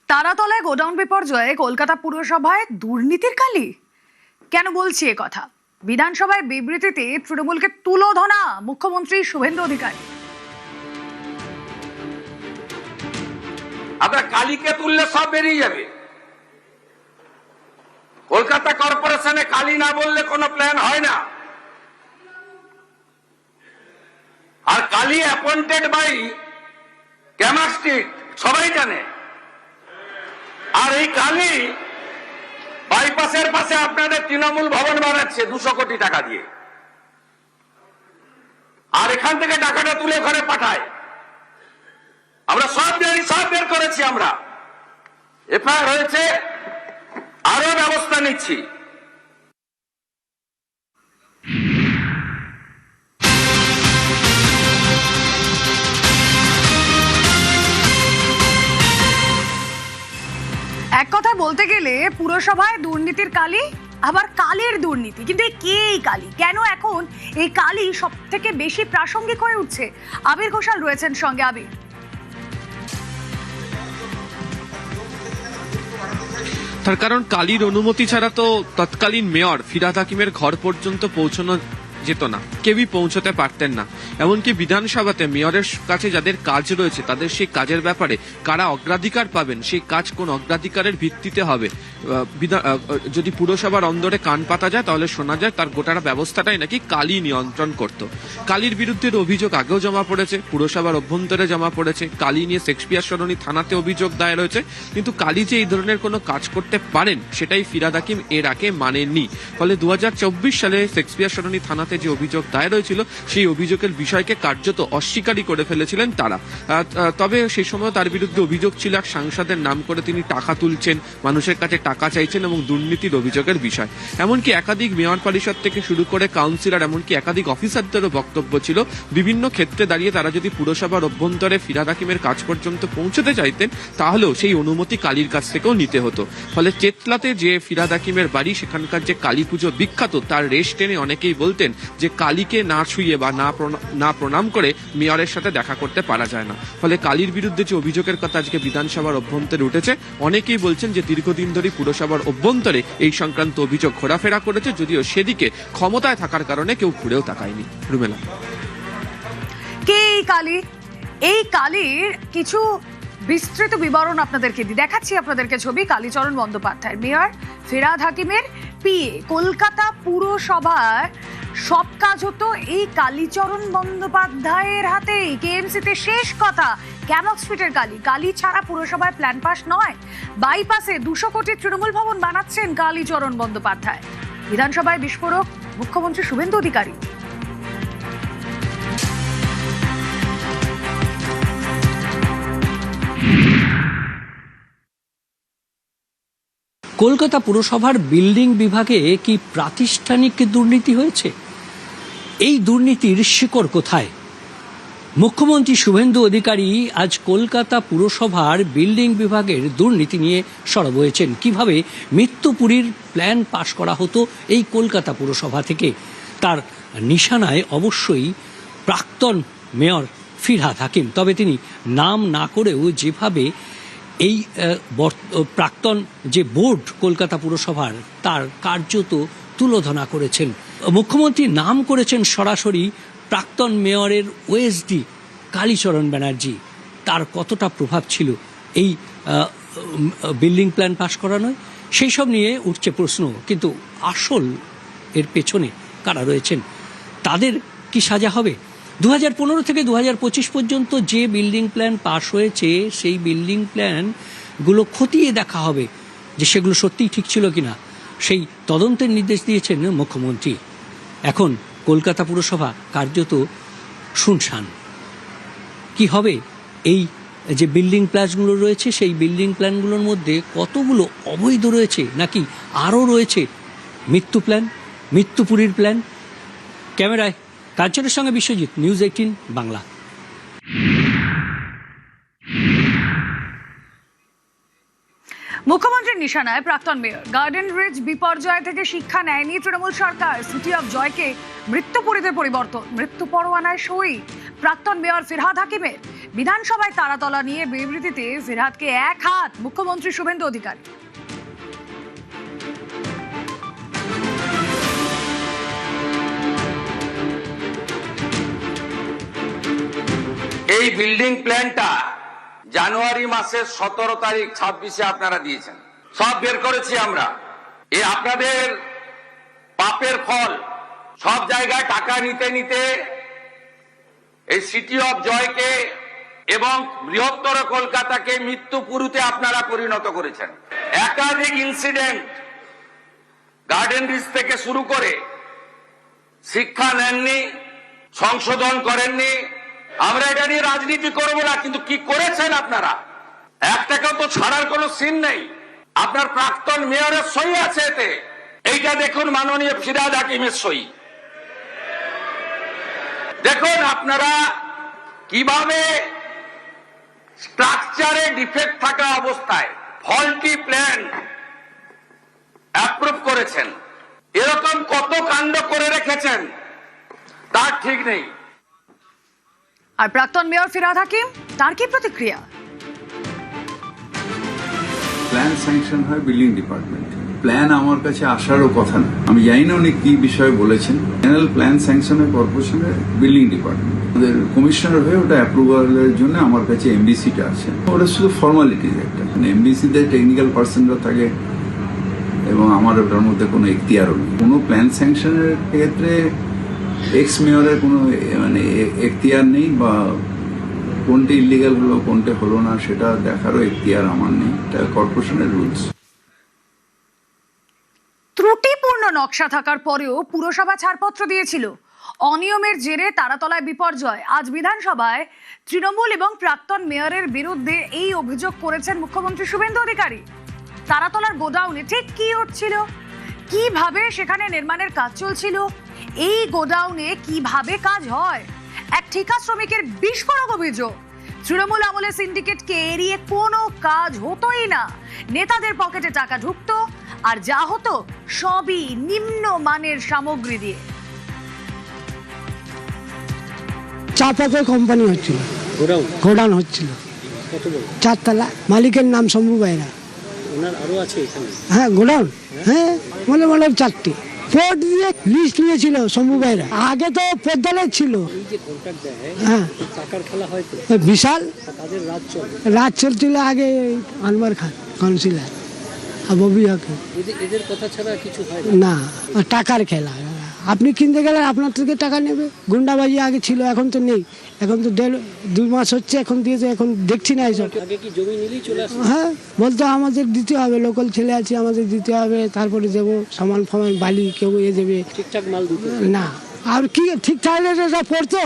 তারাতলায় godown বিপর্যয়ে কলকাতা পুরসভায় দুর্নীতির কালি। কেন বলছি এ কথা? বিধানসভায় বিবৃতিতে তৃণমূলকে তুলোধনা মুখ্যমন্ত্রী শুভেন্দু অধিকারী। আমরা কালীকে তুললে সব বেরিয়ে যাবে। কলকাতা কর্পোরেশনে কালী না বললে কোনো প্ল্যান হয় না। আর কালী অ্যাপয়েন্টেড বাই ক্যামাস্ট্রিট, সবাই জানে। আর এই কালী বাইপাসের পাশে আপনাদের তৃণমূল ভবন বানাচ্ছে 200 কোটি টাকা দিয়ে, আর এখান থেকে টাকাটা তুলে ওখানে পাঠায়। আমরা সব জানি, সব বের করেছি, আমরা এফআইআর হয়েছে, আরো ব্যবস্থা নিচ্ছি। এক কথায় বলতে গেলে পুরসভায় দুর্নীতির কালি, আবার কালের দুর্নীতি। কিন্তু কে এই কালি? কেন এখন এই কালি সব থেকে বেশি প্রাসঙ্গিক হয়ে উঠছে? আবির ঘোষাল রয়েছেন সঙ্গে। আবির, তার কারণ কালীর অনুমতি ছাড়া তো তৎকালীন মেয়র ফিরহাদ হাকিমের ঘর পর্যন্ত পৌঁছানো যেত না, কেউই পৌঁছতে পারতেন না। এমনকি বিধানসভাতে মেয়রের কাছে যাদের কাজ রয়েছে তাদের সেই কাজের ব্যাপারে কারা অগ্রাধিকার পাবেন, সেই কাজ কোন অগ্রাধিকারের ভিত্তিতে হবে, যদি পুরসভার অন্দরে কান পাতা যায় তাহলে শোনা যায় তার গোটা ব্যবস্থাটাই নাকি কালী নিয়ন্ত্রণ করত। কালীর বিরুদ্ধে অভিযোগ আগেও জমা পড়েছে, পুরসভার অভ্যন্তরে জমা পড়েছে, কালী নিয়ে শেক্সপিয়ার সরণি থানাতে অভিযোগ দায়ের হয়েছে। কিন্তু কালী যে এই ধরনের কোনো কাজ করতে পারেন সেটাই ফিরহাদ হাকিম এর আগে মানেননি। ফলে 2024 সালে শেক্সপিয়ার সরণি থানাতে যে অভিযোগ দায়ের হয়েছিল সেই অভিযোগের বিষয়কে কার্যত অস্বীকারই করে ফেলেছিলেন তারা। তবে সেই সময় তার বিরুদ্ধে অভিযোগ ছিল এক সাংসদের নাম করে তিনি টাকা তুলছেন, মানুষের কাছে টাকা চাইছেন এবং দুর্নীতির অভিযোগের বিষয়। এমনকি একাধিক মেয়র পরিষদ থেকে শুরু করে কাউন্সিলর, এমনকি একাধিক অফিসারদেরও বক্তব্য ছিল বিভিন্ন ক্ষেত্রে দাঁড়িয়ে তারা যদি পুরসভার অভ্যন্তরে ফিরহাদ হাকিমের কাজ পর্যন্ত পৌঁছতে চাইতেন তাহলেও সেই অনুমতি কালীর কাছ থেকেও নিতে হতো। ফলে চেতলাতে যে ফিরহাদ হাকিমের বাড়ি, সেখানকার যে কালী পুজো বিখ্যাত, তার রেশ টেনে অনেকেই বলতেন যে কালীকে না ছুঁয়ে বা না প্রণাম করে মেয়রের সাথে দেখা করতে পারা যায় না। ফলে কালীর বিরুদ্ধে যে অভিযোগের কথা আজকে বিধানসভার অভ্যন্তরে উঠেছে, অনেকেই বলছেন যে দীর্ঘদিন ধরে পুরসভার অভ্যন্তরে এই সংক্রান্ত অভিযোগ ঘোরাফেরা করেছে, যদিও সেদিকে ক্ষমতায় থাকার কারণে কেউ ঘুরেও তাকায়নি। রুমেলা, কে এই কালী? এই কালীর কিছু বিস্তৃত বিবরণ আপনাদেরকে দেখাচ্ছি। আপনাদেরকে ছবি কালীচরণ বন্দ্যোপাধ্যায়, মেয়র ফিরহাদ হাকিমের পিএ। কলকাতা পুরসভার সব কাজ হতো এই কালীচরণ বন্দ্যোপাধ্যায়ের হাতেই। কেএমসিতে শেষ কথা, ক্যামক স্ট্রিটের কালী। কালী ছাড়া পুরসভায় প্ল্যান পাস নয়। বাইপাসে 200 কোটির তৃণমূল ভবন বানাচ্ছেন কালীচরণ বন্দ্যোপাধ্যায়। বিধানসভায় বিস্ফোরক মুখ্যমন্ত্রী শুভেন্দু অধিকারী। কলকাতা পুরসভার বিল্ডিং বিভাগে কি প্রাতিষ্ঠানিক দুর্নীতি হয়েছে? এই দুর্নীতির শিকড় কোথায়? মুখ্যমন্ত্রী শুভেন্দু অধিকারী আজ কলকাতা পুরসভার বিল্ডিং বিভাগের দুর্নীতি নিয়ে সরব হয়েছেন। কিভাবে মৃত্যুপুরীর প্ল্যান পাশ করা হতো এই কলকাতা পুরসভা থেকে, তার নিশানায় অবশ্যই প্রাক্তন মেয়র ফিরহাদ হাকিম। তবে তিনি নাম না করেও যেভাবে এই প্রাক্তন যে বোর্ড কলকাতা পুরসভার, তার কার্যত তুলোধনা করেছেন। মুখ্যমন্ত্রী নাম করেছেন সরাসরি প্রাক্তন মেয়রের ওএসডি কালীচরণ ব্যানার্জি। তার কতটা প্রভাব ছিল এই বিল্ডিং প্ল্যান পাশ করানোয়, সেই সব নিয়ে উঠছে প্রশ্ন। কিন্তু আসল এর পেছনে কারা রয়েছেন, তাদের কি সাজা হবে? 2015 থেকে 2025 পর্যন্ত যে বিল্ডিং প্ল্যান পাশ হয়েছে সেই বিল্ডিং প্ল্যানগুলো খতিয়ে দেখা হবে যে সেগুলো সত্যিই ঠিক ছিল কিনা। সেই তদন্তের নির্দেশ দিয়েছেন মুখ্যমন্ত্রী। এখন কলকাতা পুরসভা কার্যত শুনশান। কি হবে এই যে বিল্ডিং প্ল্যানগুলো রয়েছে, সেই বিল্ডিং প্ল্যানগুলোর মধ্যে কতগুলো অবৈধ রয়েছে, নাকি আরও রয়েছে মৃত্যুপুরীর প্ল্যান? ক্যামেরায় কাঞ্চনের সঙ্গে বিশ্বজিৎ, নিউজ 18 বাংলা। মুখ্যমন্ত্রীর নিশানায় প্রাক্তন মেয়র। গার্ডেন রিচ বিপর্যয় থেকে শিক্ষা নেয়নি তৃণমূল সরকার। সিটি অফ জয়কে মৃত্যুপুরীতে পরিবর্তন। মৃত্যু পরোয়ানায় সই প্রাক্তন মেয়র ফিরহাদ হাকিমের। বিধানসভায় তারাতলা নিয়ে বিবৃতিতে ফিরহাদকে এক হাত মুখ্যমন্ত্রী শুভেন্দু অধিকারী। এই বিল্ডিং প্ল্যানটা জানুয়ারি মাসের 17 তারিখ 26-এ আপনারা দিয়েছেন, সব বের করেছি আমরা। এ আপনাদের পাপের ফল। সব জায়গায় টাকা নিতে নিতে এই সিটি অফ জয়কে এবং বৃহত্তর কলকাতাকে মৃত্যুপুরুতে আপনারা পরিণত করেছেন। একাধিক ইনসিডেন্ট, গার্ডেন রিচ থেকে শুরু করে শিক্ষা নেননি, সংশোধন করেননি। আমরা এটা নিয়ে রাজনীতি করবো না, কিন্তু কি করেছেন আপনারা? একটাকেও তো ছাড়ার কোনো সিন নেই। আপনার প্রাক্তন মেয়রের সই আছে এতে। এইটা দেখুন, মাননীয় ফিরহাদ হাকিমের সই। দেখুন আপনারা কিভাবে স্ট্রাকচারে ডিফেক্ট থাকা অবস্থায় ফল্টি প্ল্যান অ্যাপ্রুভ করেছেন। এরকম কত কাণ্ড করে রেখেছেন তার ঠিক নেই। আর প্রাক্তন মেয়র ফিরহাদ হাকিম, তার কি প্রতিক্রিয়া? প্ল্যান স্যাংশন হয় বিল্ডিং ডিপার্টমেন্ট। প্ল্যান আমার কাছে আসারও কথা না। আমি জানি না উনি কি বিষয়ে বলেছেন। জেনারেল প্ল্যান স্যাংশনের কর্পোরেশনের বিল্ডিং ডিপার্টমেন্ট, ওদের কমিশনার হয়ে ওটা অ্যাপ্রুভালের জন্য আমার কাছে এমবিসিটা আছে। ওটা শুধু ফর্মালিটিজ একটা, এমবিসিতে টেকনিক্যাল পার্সনরা থাকে এবং আমার ওটার মধ্যে কোনো এখতিয়ারও নেই। কোনো প্ল্যান স্যাংশনের ক্ষেত্রে এক্স মেয়রের কোনো এখতিয়ার নেই, বা কোনটা ইলিগাল হলো কোনটা হলো না সেটা দেখারও এখতিয়ার আমার নেই। এটা কর্পোরেশনের রুলস। ত্রুটিপূর্ণ নকশা থাকার পরেও পুরসভা ছাড়পত্র দিয়েছিল। অনিয়মের জেরে তারাতলায় বিপর্যয়। আজ বিধানসভায় তৃণমূল এবং প্রাক্তন মেয়রের বিরুদ্ধে এই অভিযোগ করেছেন মুখ্যমন্ত্রী শুভেন্দু অধিকারী। তারাতলার গোডাউনে ঠিক কি হচ্ছিল, কিভাবে সেখানে নির্মাণের কাজ চলছিল, এই গোডাউনে কিভাবে কাজ হয়, এক ঠিকা শ্রমিকের বিস্ফোরক অভিযোগ। তৃণমূল আমলে সিন্ডিকেটকে এড়িয়ে কোনো কাজ হতোই না। নেতাদের পকেটে টাকা ঢুকতো, আর যা হতো সবই নিম্ন মানের সামগ্রী দিয়ে। চা পাতা কোম্পানি হচ্ছিল, গোডাউন হচ্ছিল, 4 তলা। মালিকের নাম শম্ভু বেরা। হ্যাঁ, গোডাউন, হ্যাঁ, মনে 4টি পোর্ট দিয়ে লিস্ট নিয়েছিল শম্ভু বেরা। আগে তো পদ্মালয় ছিল। হ্যাঁ, বিশাল রাজ চলছিল আগে। আনবার খান কাউন্সিলর আর ববি হাকিম। এদের কথা ছাড়া কিছু হয় না, টাকার খেলা। আপনি কিনতে গেলে আপনার থেকে টাকা নেবে। গুন্ডাবাজি আগে ছিল, এখন তো নেই। এখন তো 2 মাস হচ্ছে এখন দিয়েছে, এখন দেখছি না এইসব। হ্যাঁ, বলতো আমাদের দিতে হবে, লোকাল ছেলে আছে, আমাদের দিতে হবে, তারপরে দেবো সামান ফামান বালি, কেউ এ দেবে। ঠিকঠাক মাল দিতে না। আর কি ঠিকঠাক পড়তো